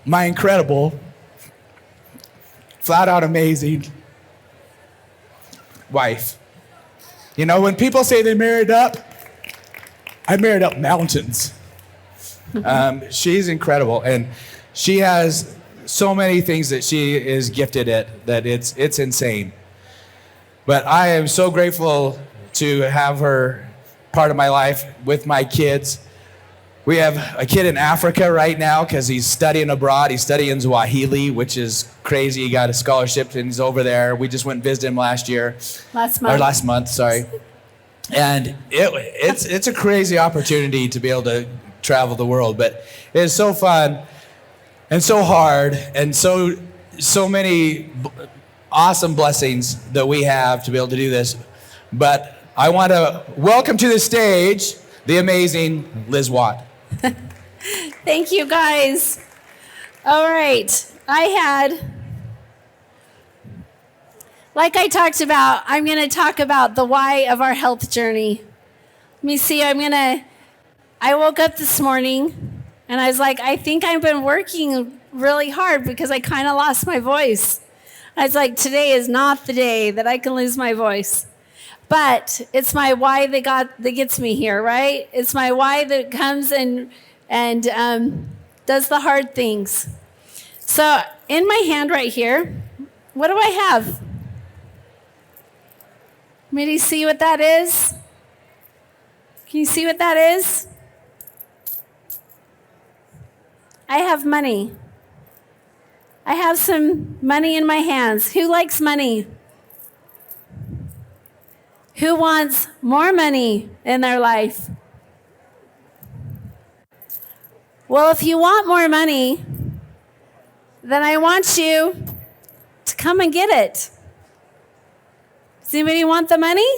my incredible, flat out amazing wife. You know, when people say they married up, I married up mountains. She's incredible, and she has so many things that she is gifted at that it's insane. But I am so grateful to have her part of my life with my kids. We have a kid in Africa right now because he's studying abroad. He's studying Swahili, which is crazy. He got a scholarship and he's over there. We just went and visited him last month, sorry. And it's a crazy opportunity to be able to travel the world, but it's so fun and so hard and so many awesome blessings that we have to be able to do this. But I want to welcome to the stage the amazing Liz Watt. Thank you, guys. All right. Like I talked about, I'm going to talk about the why of our health journey. Let me see. I woke up this morning and I was like, I think I've been working really hard because I kind of lost my voice. I was like, today is not the day that I can lose my voice. But it's my why that gets me here, right? It's my why that comes and does the hard things. So in my hand right here, what do I have? Can you see what that is? Can you see what that is? I have money. I have some money in my hands. Who likes money? Who wants more money in their life? Well, if you want more money, then I want you to come and get it. Does anybody want the money?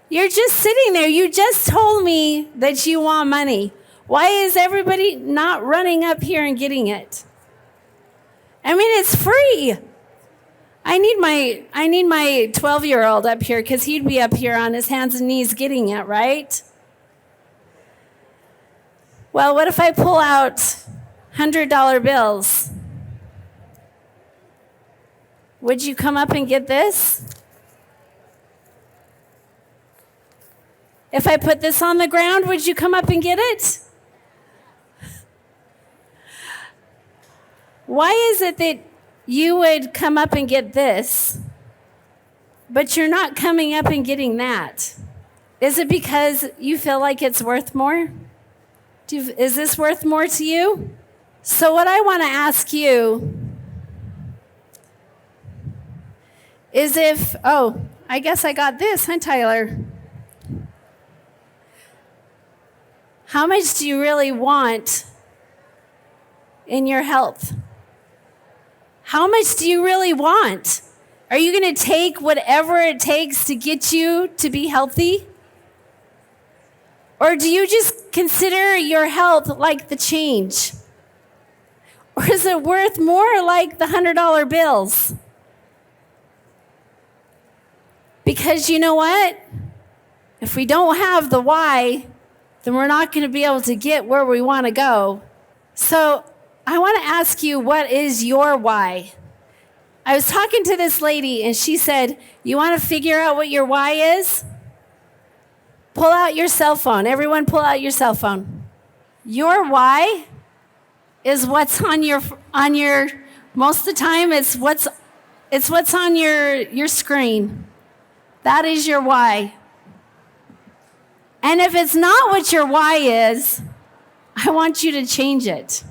You're just sitting there. You just told me that you want money. Why is everybody not running up here and getting it? I mean, it's free. I need my 12-year-old up here because he'd be up here on his hands and knees getting it, right? Well, what if I pull out $100 bills? Would you come up and get this? If I put this on the ground, would you come up and get it? Why is it that you would come up and get this, but you're not coming up and getting that? Is it because you feel like it's worth more? Is this worth more to you? So what I want to ask you is I guess I got this, huh, Tyler? How much do you really want in your health? How much do you really want? Are you going to take whatever it takes to get you to be healthy? Or do you just consider your health like the change? Or is it worth more like the $100 bills? Because you know what? If we don't have the why, then we're not going to be able to get where we want to go. So I want to ask you, what is your why? I was talking to this lady and she said, you want to figure out what your why is? Pull out your cell phone. Everyone pull out your cell phone. Your why is what's on your most of the time it's what's on your screen. That is your why. And if it's not what your why is, I want you to change it.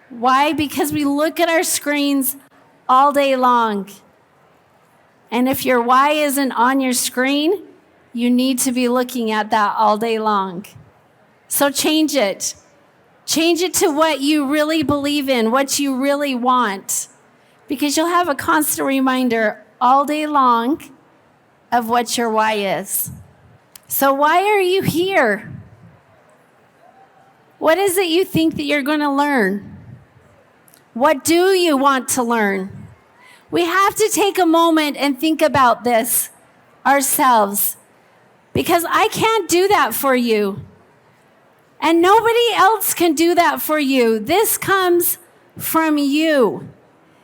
Why? Because we look at our screens all day long. And if your why isn't on your screen, you need to be looking at that all day long. So change it. Change it to what you really believe in, what you really want. Because you'll have a constant reminder all day long of what your why is. So why are you here? What is it you think that you're going to learn? What do you want to learn? We have to take a moment and think about this ourselves, because I can't do that for you. And nobody else can do that for you. This comes from you.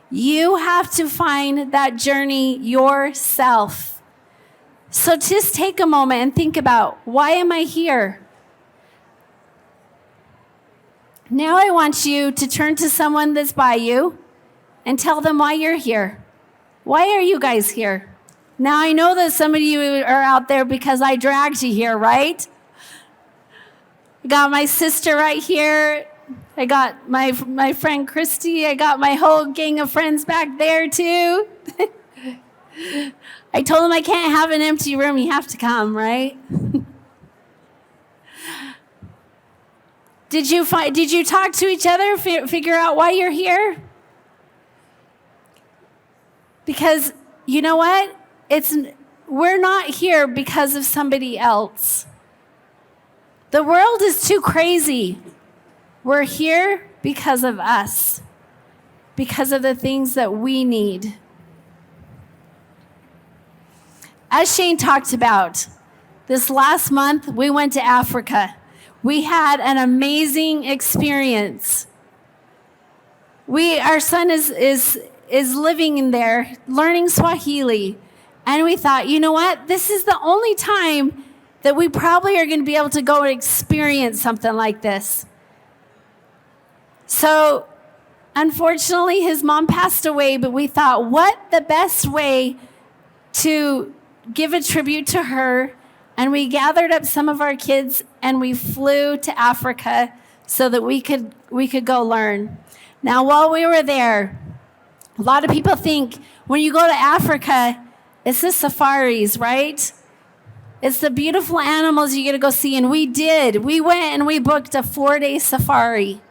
You have to find that journey yourself. So just take a moment and think about, why am I here? Now I want you to turn to someone that's by you and tell them why you're here. Why are you guys here? Now I know that some of you are out there because I dragged you here, right? I got my sister right here. I got my friend Christy. I got my whole gang of friends back there too. I told them I can't have an empty room. You have to come, right? Did you talk to each other, figure out why you're here? Because you know what? We're not here because of somebody else. The world is too crazy. We're here because of us, because of the things that we need. As Shane talked about, this last month we went to Africa. We had an amazing experience. Our son is living in there, learning Swahili. And we thought, you know what? This is the only time that we probably are going to be able to go and experience something like this. So, unfortunately, his mom passed away, but we thought, what the best way to give a tribute to her? And we gathered up some of our kids and we flew to Africa so that we could go learn. Now, while we were there, a lot of people think when you go to Africa, it's the safaris, right? It's the beautiful animals you get to go see. And we did. We went and we booked a 4-day safari.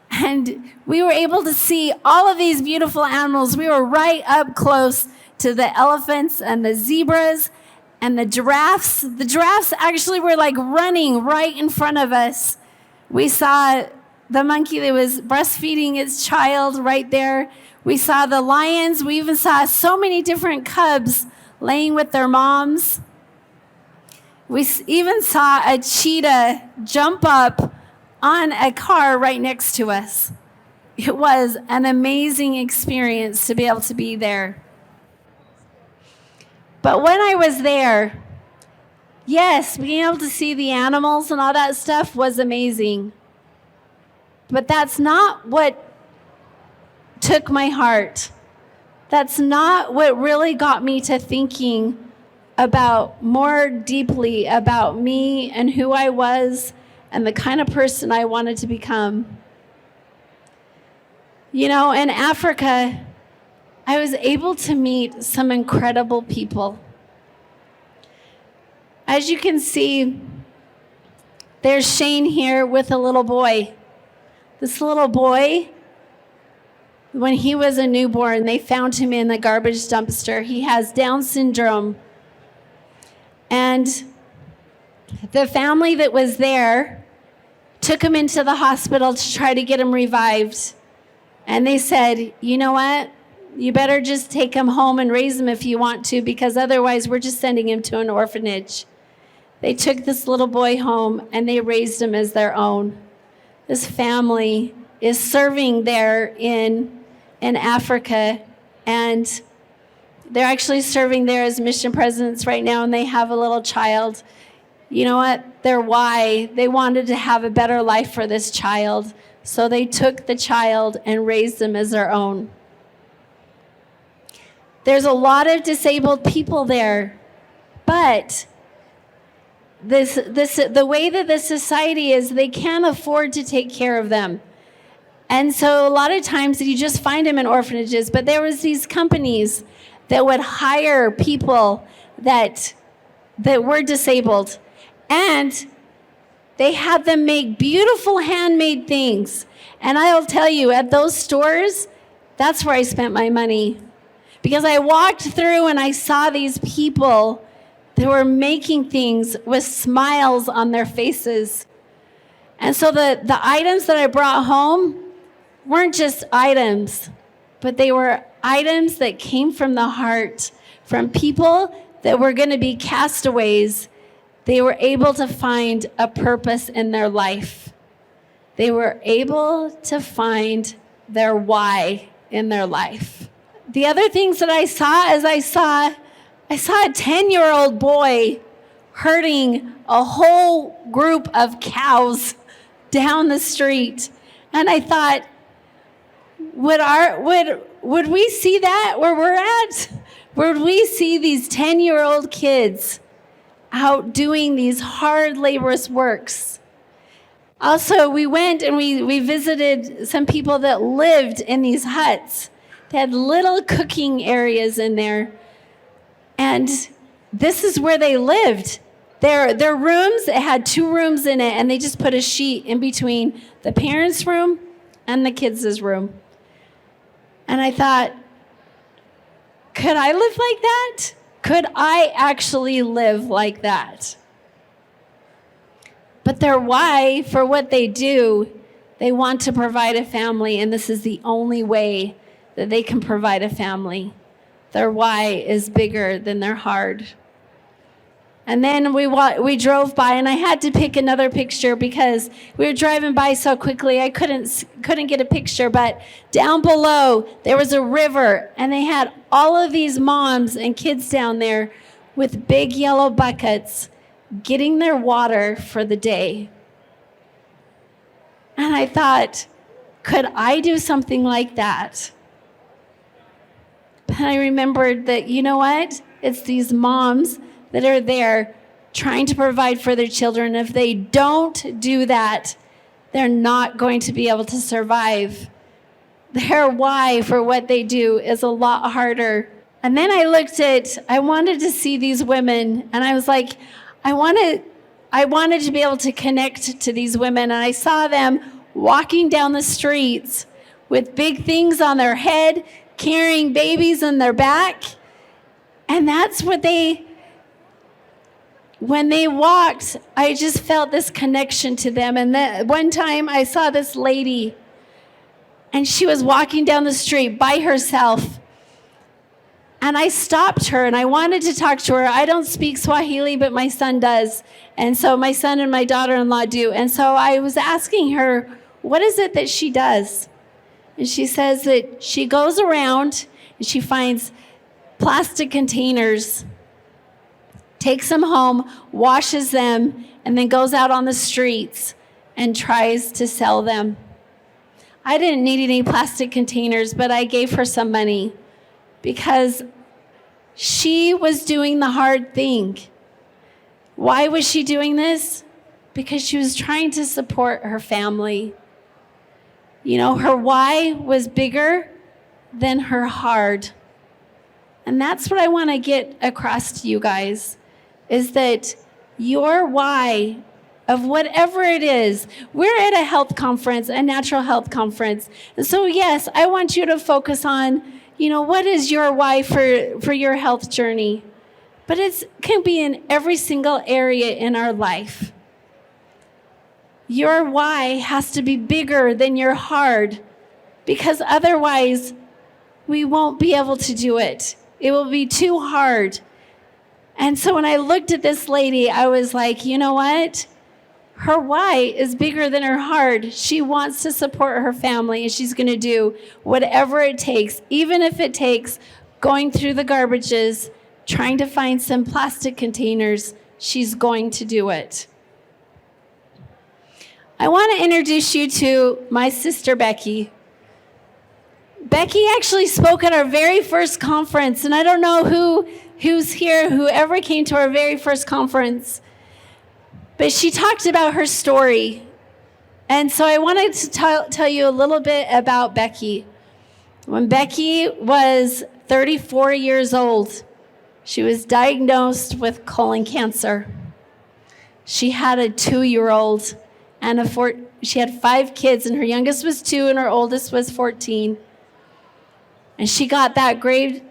And we were able to see all of these beautiful animals. We were right up close to the elephants and the zebras and the giraffes. The giraffes actually were like running right in front of us. We saw the monkey that was breastfeeding its child right there. We saw the lions. We even saw so many different cubs laying with their moms. We even saw a cheetah jump up on a car right next to us. It was an amazing experience to be able to be there. But when I was there, yes, being able to see the animals and all that stuff was amazing. But that's not what took my heart. That's not what really got me to thinking about more deeply about me and who I was and the kind of person I wanted to become. You know, in Africa, I was able to meet some incredible people. As you can see, there's Shane here with a little boy. This little boy, when he was a newborn, they found him in the garbage dumpster. He has Down syndrome. And the family that was there took him into the hospital to try to get him revived. And they said, you know what? You better just take him home and raise him if you want to, because otherwise we're just sending him to an orphanage. They took this little boy home and they raised him as their own. This family is serving there in Africa, and they're actually serving there as mission presidents right now, and they have a little child. You know what? Their why, they wanted to have a better life for this child, so they took the child and raised them as their own. There's a lot of disabled people there, but the way that the society is, they can't afford to take care of them. And so a lot of times you just find them in orphanages, but there was these companies that would hire people that were disabled, and they had them make beautiful handmade things. And I'll tell you, at those stores, that's where I spent my money. Because I walked through and I saw these people that were making things with smiles on their faces. And so the items that I brought home weren't just items, but they were items that came from the heart, from people that were going to be castaways, they were able to find a purpose in their life. They were able to find their why in their life. The other things that I saw is I saw a 10-year-old boy herding a whole group of cows down the street. And I thought, would we see that where we're at? Would we see these 10-year-old kids out doing these hard, laborious works? Also, we went and we visited some people that lived in these huts. They had little cooking areas in there. And this is where they lived. Their rooms, it had 2 rooms in it, and they just put a sheet in between the parents' room and the kids' room. And I thought, could I live like that? Could I actually live like that? But their why for what they do, they want to provide a family, and this is the only way that they can provide a family. Their why is bigger than their hard. And then we drove by, and I had to pick another picture because we were driving by so quickly I couldn't get a picture. But down below there was a river, and they had all of these moms and kids down there with big yellow buckets getting their water for the day. And I thought, could I do something like that? But I remembered that, you know what? It's these moms that are there trying to provide for their children. If they don't do that, they're not going to be able to survive. Their why for what they do is a lot harder. And then I wanted to see these women, and I was like, I wanted to be able to connect to these women. And I saw them walking down the streets with big things on their head, carrying babies on their back. And that's what when they walked, I just felt this connection to them. And one time I saw this lady, and she was walking down the street by herself. And I stopped her, and I wanted to talk to her. I don't speak Swahili, but my son does. And so my son and my daughter-in-law do. And so I was asking her, what is it that she does? And she says that she goes around and she finds plastic containers, takes them home, washes them, and then goes out on the streets and tries to sell them. I didn't need any plastic containers, but I gave her some money because she was doing the hard thing. Why was she doing this? Because she was trying to support her family. You know, her why was bigger than her hard. And that's what I want to get across to you guys, is that your why of whatever it is, we're at a health conference, a natural health conference. And so, yes, I want you to focus on, you know, what is your why for your health journey? But it can be in every single area in our life. Your why has to be bigger than your hard, because otherwise we won't be able to do it. It will be too hard. And so when I looked at this lady, I was like, you know what? Her why is bigger than her hard. She wants to support her family, and she's going to do whatever it takes, even if it takes going through the garbages, trying to find some plastic containers. She's going to do it. I want to introduce you to my sister, Becky. Becky actually spoke at our very first conference, and I don't know who's here, whoever came to our very first conference, but she talked about her story. And so I wanted to tell you a little bit about Becky. When Becky was 34 years old, she was diagnosed with colon cancer. She had a 2-year-old and she had 5 kids, and her youngest was 2 and her oldest was 14. And she got that grave,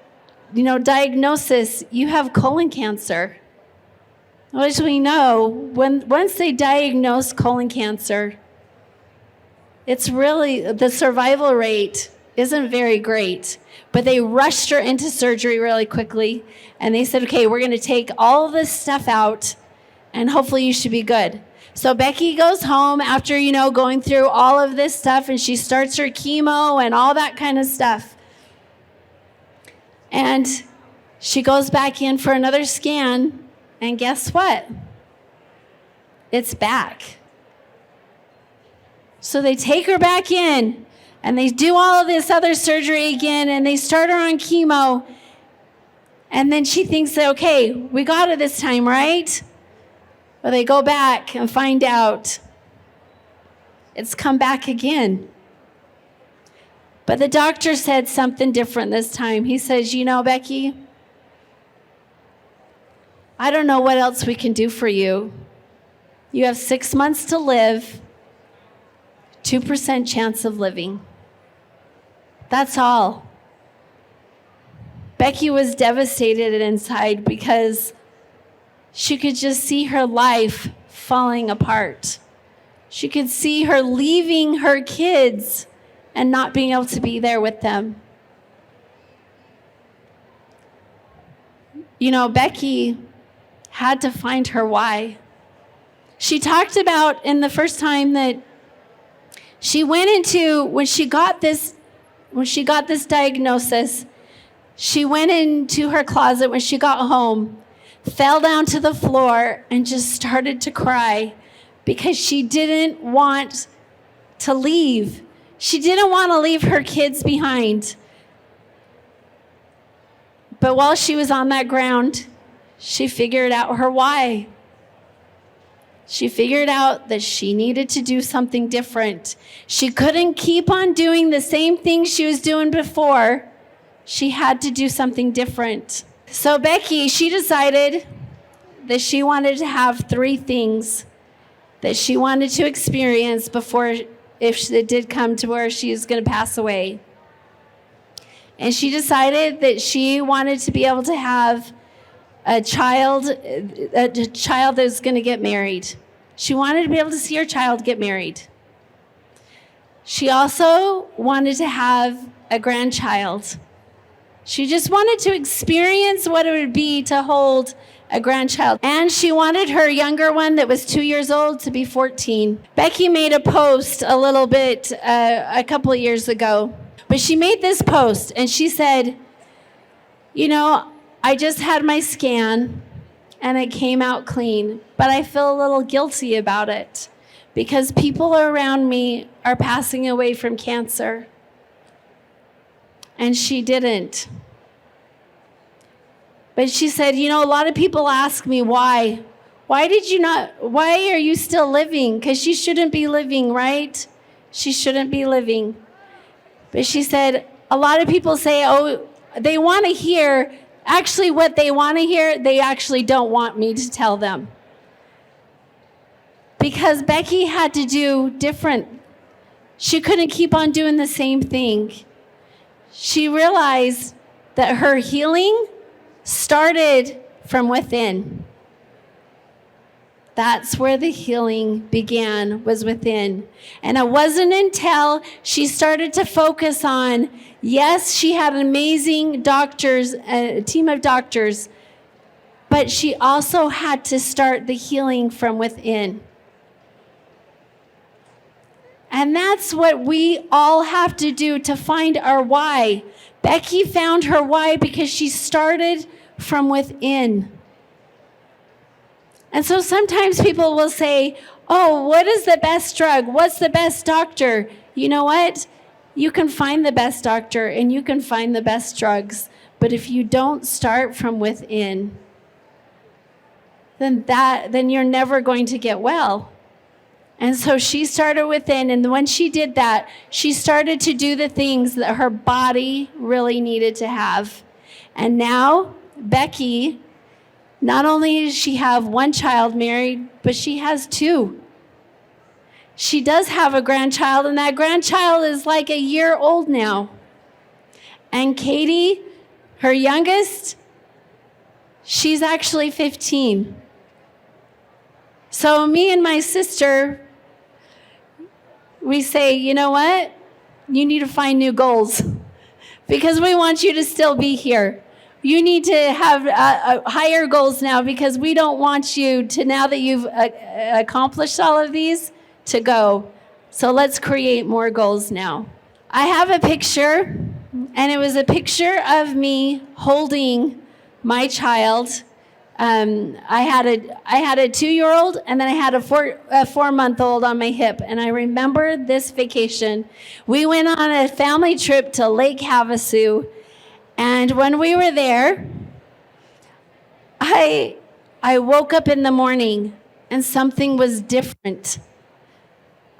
diagnosis. You have colon cancer. As we know, once they diagnose colon cancer, it's really, the survival rate isn't very great. But they rushed her into surgery really quickly, and they said, okay, we're going to take all this stuff out, and hopefully you should be good. So Becky goes home after, going through all of this stuff, and she starts her chemo and all that kind of stuff. And she goes back in for another scan, and guess what? It's back. So they take her back in, and they do all of this other surgery again, and they start her on chemo. And then she thinks that, okay, we got it this time, right? Well, they go back and find out it's come back again. But the doctor said something different this time. He says, Becky, I don't know what else we can do for you. You have 6 months to live, 2% chance of living. That's all. Becky was devastated inside because she could just see her life falling apart. She could see her leaving her kids and not being able to be there with them. Becky had to find her why. She talked about in the first time that she went into, when she got this diagnosis, she went into her closet when she got home, fell down to the floor, and just started to cry because she didn't want to leave. She didn't want to leave her kids behind. But while she was on that ground, she figured out her why. She figured out that she needed to do something different. She couldn't keep on doing the same thing she was doing before. She had to do something different. So Becky, she decided that she wanted to have 3 things that she wanted to experience before, if it did come to where she was going to pass away. And she decided that she wanted to be able to have a child that was going to get married. She wanted to be able to see her child get married. She also wanted to have a grandchild. She just wanted to experience what it would be to hold a grandchild. And she wanted her younger one that was 2 years old to be 14. Becky made a post a little bit a couple of years ago. But she made this post and she said, I just had my scan and it came out clean, but I feel a little guilty about it because people around me are passing away from cancer. And she didn't. But she said, a lot of people ask me why. Why are you still living? Because she shouldn't be living, right? She shouldn't be living. But she said, a lot of people say, they want to hear, actually what they want to hear, they actually don't want me to tell them. Because Becky had to do different. She couldn't keep on doing the same thing. She realized that her healing started from within. That's where the healing began, was within. And it wasn't until she started to focus on, yes, she had amazing doctors, a team of doctors, but she also had to start the healing from within. And that's what we all have to do to find our why. Becky found her why because she started from within. And so sometimes people will say, what is the best drug? What's the best doctor? You know what? You can find the best doctor and you can find the best drugs. But if you don't start from within, then you're never going to get well. And so she started within, and when she did that, she started to do the things that her body really needed to have. And now, Becky, not only does she have one child married, but she has 2. She does have a grandchild, and that grandchild is like a year old now. And Katie, her youngest, she's actually 15. So me and my sister, we say, you know what? You need to find new goals because we want you to still be here. You need to have higher goals now, because we don't want you to, now that you've accomplished all of these, to go. So let's create more goals now. I have a picture, and it was a picture of me holding my child. I had a 2-year-old, and then I had a 4-month-old on my hip. And I remember this vacation. We went on a family trip to Lake Havasu. And when we were there, I woke up in the morning and something was different.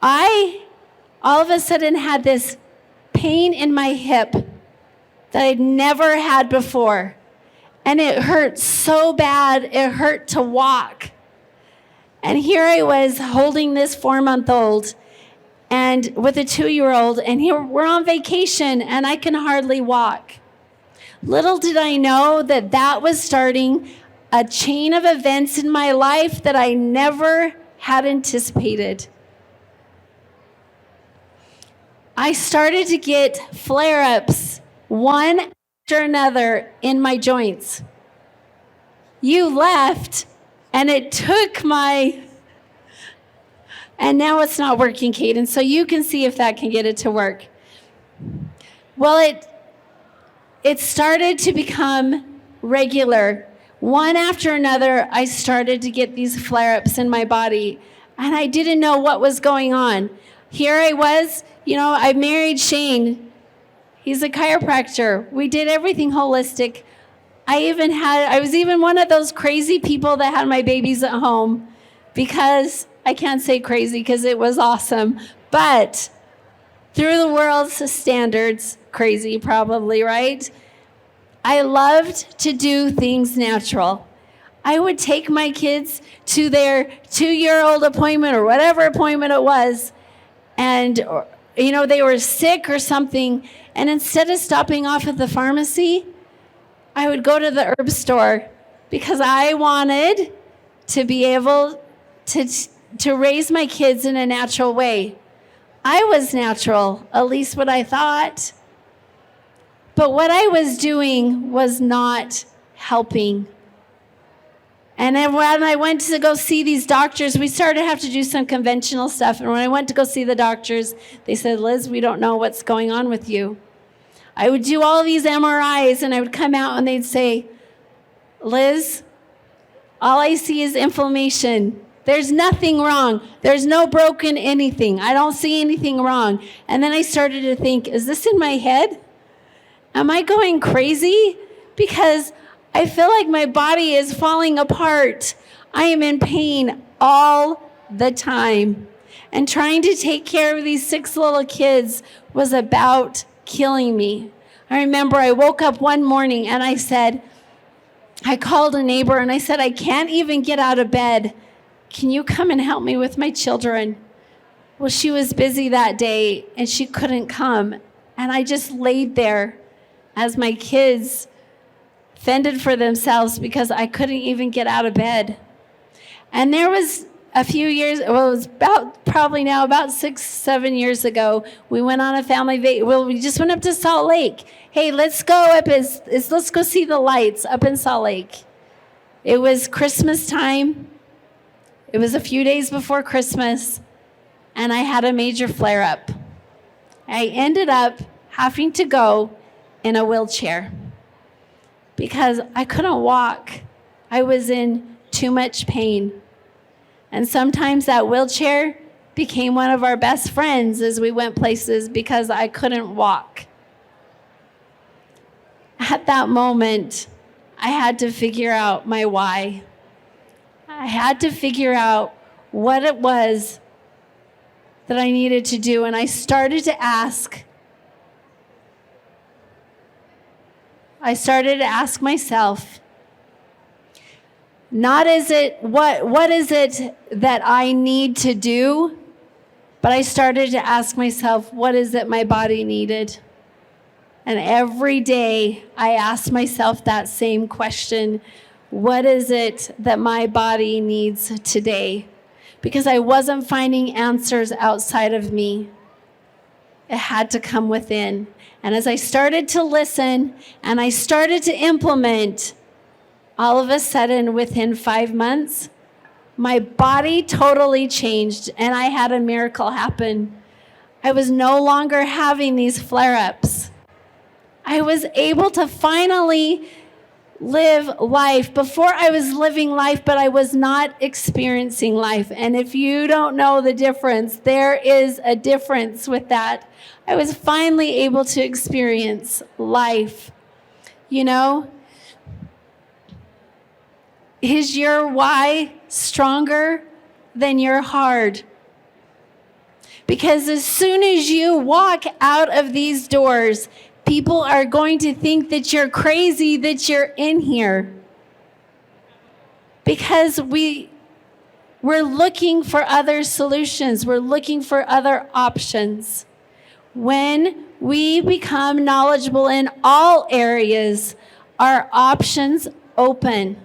I all of a sudden had this pain in my hip that I'd never had before. And it hurt so bad, it hurt to walk. And here I was holding this 4-month-old and with a 2-year-old, and here we're on vacation and I can hardly walk. Little did I know that that was starting a chain of events in my life that I never had anticipated. I started to get flare-ups, one after another, in my joints. You left, and it took and now it's not working, Caden, so you can see if that can get it to work. Well, it started to become regular. One after another, I started to get these flare-ups in my body, and I didn't know what was going on. Here I was, I married Shane. He's a chiropractor. We did everything holistic. I was even one of those crazy people that had my babies at home, because I can't say crazy because it was awesome, but through the world's standards, crazy probably, right? I loved to do things natural. I would take my kids to their 2-year-old appointment or whatever appointment it was, and they were sick or something, and instead of stopping off at the pharmacy, I would go to the herb store, because I wanted to be able to raise my kids in a natural way. I was natural, at least what I thought. But what I was doing was not helping. And then when I went to go see these doctors, we started to have to do some conventional stuff. And when I went to go see the doctors, they said, Liz, we don't know what's going on with you. I would do all these MRIs, and I would come out and they'd say, Liz, all I see is inflammation. There's nothing wrong. There's no broken anything. I don't see anything wrong. And then I started to think, is this in my head? Am I going crazy? Because I feel like my body is falling apart. I am in pain all the time. And trying to take care of these 6 little kids was about killing me. I remember I woke up one morning and I called a neighbor and I said, I can't even get out of bed. Can you come and help me with my children? Well, she was busy that day and she couldn't come. And I just laid there as my kids fended for themselves because I couldn't even get out of bed. And there was a few years, it was about 6, 7 years ago, we went on a family we just went up to Salt Lake. Hey, let's go let's go see the lights up in Salt Lake. It was Christmas time. It was a few days before Christmas, and I had a major flare-up. I ended up having to go in a wheelchair because I couldn't walk. I was in too much pain. And sometimes that wheelchair became one of our best friends as we went places because I couldn't walk. At that moment, I had to figure out my why. I had to figure out what it was that I needed to do. And I started to ask myself, not is it what is it that I need to do, but I started to ask myself, what is it my body needed? And every day I asked myself that same question, what is it that my body needs today? Because I wasn't finding answers outside of me. It had to come within. And as I started to listen and I started to implement, all of a sudden, within 5 months, my body totally changed and I had a miracle happen. I was no longer having these flare-ups. I was able to finally live life. Before I was living life, but I was not experiencing life. And if you don't know the difference, there is a difference with that. I was finally able to experience life. You know, is your why stronger than your hard? Because as soon as you walk out of these doors, people are going to think that you're crazy that you're in here. Because we're looking for other solutions. We're looking for other options. When we become knowledgeable in all areas, our options open.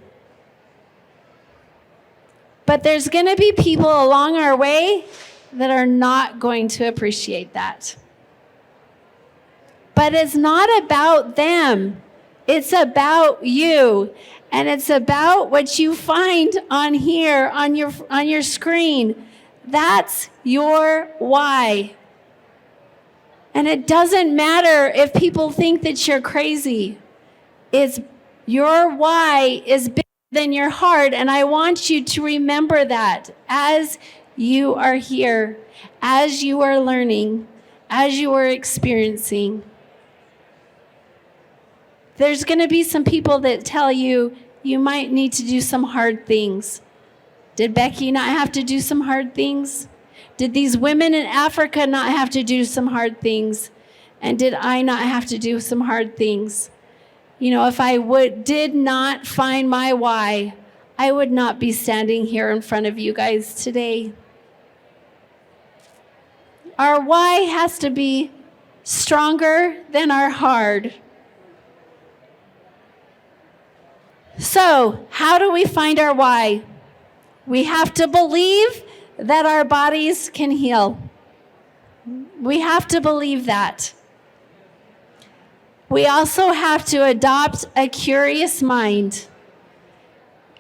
But there's going to be people along our way that are not going to appreciate that. But it's not about them. It's about you. And it's about what you find on here, on your screen. That's your why. And it doesn't matter if people think that you're crazy. It's your why is bigger than your heart. And I want you to remember that as you are here, as you are learning, as you are experiencing. There's going to be some people that tell you, you might need to do some hard things. Did Becky not have to do some hard things? Did these women in Africa not have to do some hard things? And did I not have to do some hard things? You know, if I did not find my why, I would not be standing here in front of you guys today. Our why has to be stronger than our hard. So, how do we find our why? We have to believe that our bodies can heal. We have to believe that. We also have to adopt a curious mind.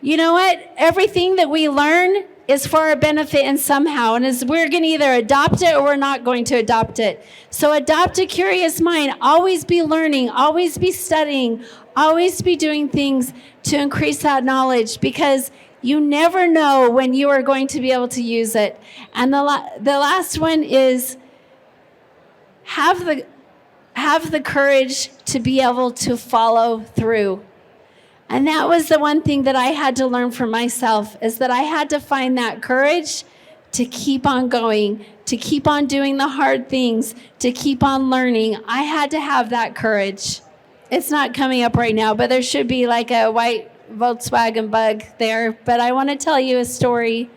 You know what? Everything that we learn is for our benefit and somehow. And we're going to either adopt it or we're not going to adopt it. So adopt a curious mind. Always be learning. Always be studying. Always be doing things to increase that knowledge, because you never know when you are going to be able to use it. And the last one is have the courage to be able to follow through. And that was the one thing that I had to learn for myself, is that I had to find that courage to keep on going, to keep on doing the hard things, to keep on learning. I had to have that courage. It's not coming up right now, but there should be like a white Volkswagen Bug there. But I want to tell you a story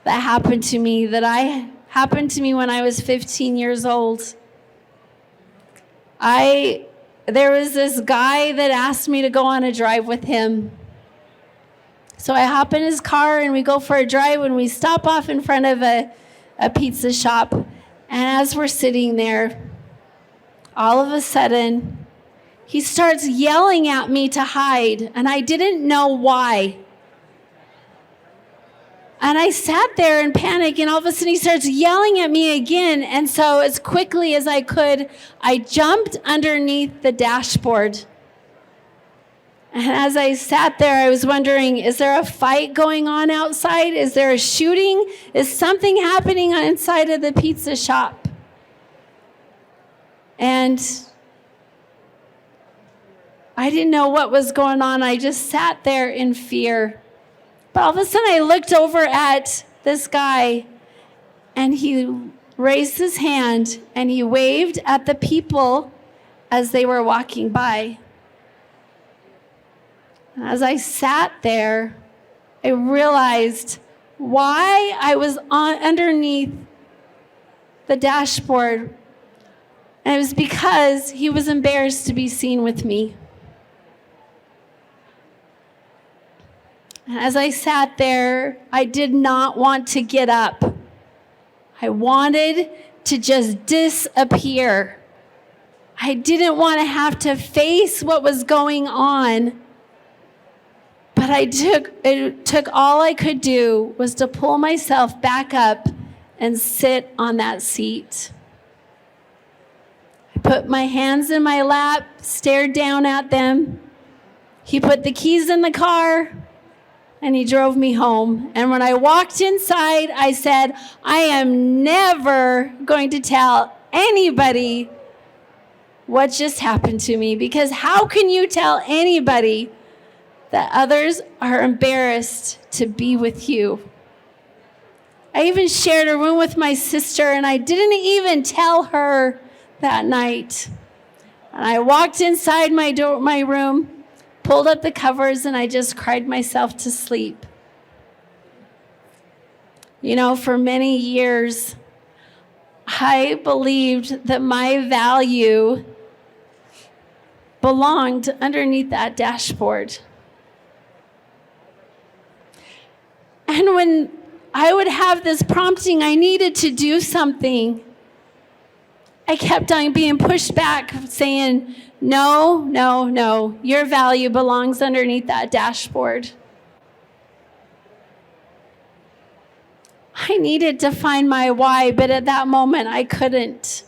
that happened to me when I was 15 years old. There was this guy that asked me to go on a drive with him. So I hop in his car and we go for a drive, and we stop off in front of a pizza shop. And as we're sitting there, all of a sudden, he starts yelling at me to hide, and I didn't know why. And I sat there in panic, and all of a sudden he starts yelling at me again. And so as quickly as I could, I jumped underneath the dashboard. And as I sat there, I was wondering, is there a fight going on outside? Is there a shooting? Is something happening inside of the pizza shop? And I didn't know what was going on. I just sat there in fear. But all of a sudden I looked over at this guy, and he raised his hand and he waved at the people as they were walking by. As I sat there, I realized why I was underneath the dashboard. And it was because he was embarrassed to be seen with me. And as I sat there, I did not want to get up. I wanted to just disappear. I didn't want to have to face what was going on. But it took all I could do was to pull myself back up and sit on that seat. I put my hands in my lap, stared down at them. He put the keys in the car, and he drove me home. And when I walked inside, I said, I am never going to tell anybody what just happened to me, because how can you tell anybody that others are embarrassed to be with you? I even shared a room with my sister, and I didn't even tell her that night. And I walked inside my room, pulled up the covers, and I just cried myself to sleep. You know, for many years, I believed that my value belonged underneath that dashboard. And when I would have this prompting, I needed to do something, I kept on being pushed back, saying, no, no, no, your value belongs underneath that dashboard. I needed to find my why, but at that moment, I couldn't.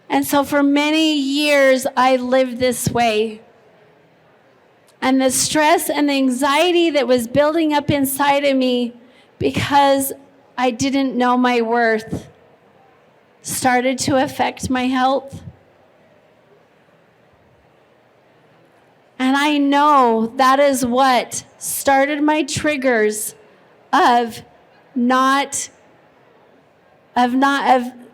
And so for many years, I lived this way. And the stress and the anxiety that was building up inside of me because I didn't know my worth started to affect my health. And I know that is what started my triggers of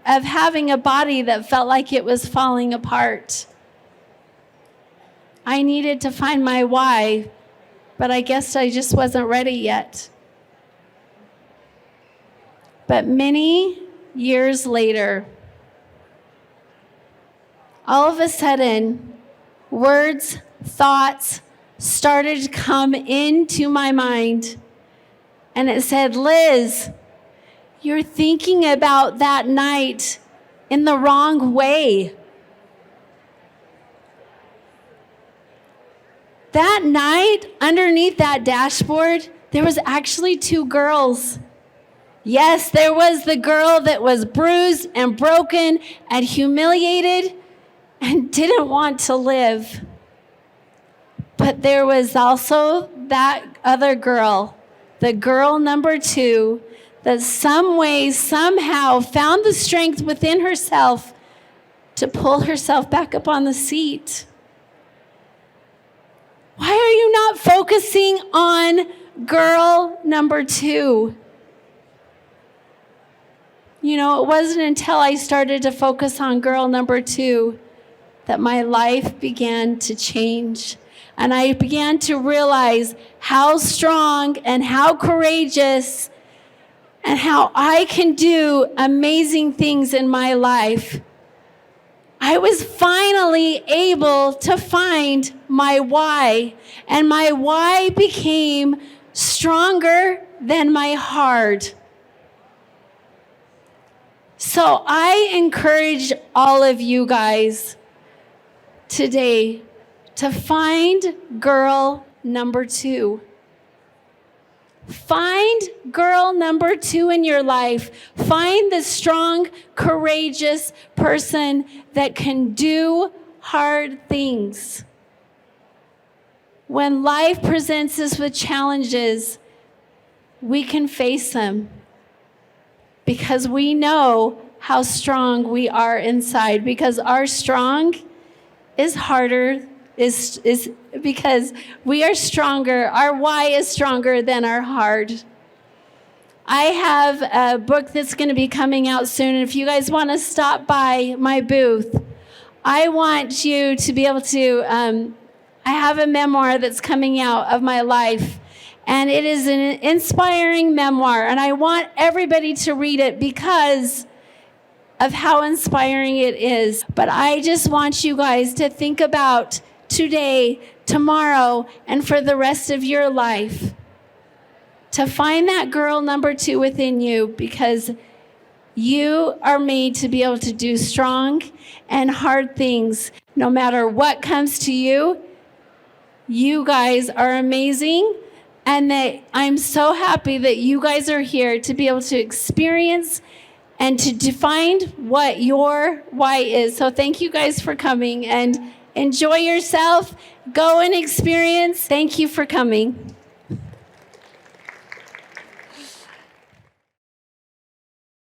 having a body that felt like it was falling apart. I needed to find my why, but I guess I just wasn't ready yet. But many years later, all of a sudden, words, thoughts started to come into my mind. And it said, Liz, you're thinking about that night in the wrong way. That night, underneath that dashboard, there was actually 2 girls. Yes, there was the girl that was bruised and broken and humiliated and didn't want to live. But there was also that other girl, the girl number 2, that some way, somehow found the strength within herself to pull herself back up on the seat. Why are you not focusing on girl number 2? You know, it wasn't until I started to focus on girl number 2 that my life began to change. And I began to realize how strong and how courageous and how I can do amazing things in my life. I was finally able to find my why, and my why became stronger than my heart. So I encourage all of you guys today to find girl number 2. Find girl number 2 in your life. Find the strong, courageous person that can do hard things. When life presents us with challenges, we can face them because we know how strong we are inside, because our strong is harder is because we are stronger. Our why is stronger than our heart. I have a book that's going to be coming out soon. And if you guys want to stop by my booth, I want you to be able to, I have a memoir that's coming out of my life. And it is an inspiring memoir. And I want everybody to read it because of how inspiring it is. But I just want you guys to think about today, tomorrow, and for the rest of your life, to find that girl number 2 within you, because You are made to be able to do strong and hard things. No matter what comes to you, you guys are amazing. And that I'm so happy that you guys are here to be able to experience and to define what your why is. So thank you guys for coming, and enjoy yourself. Go and experience. Thank you for coming.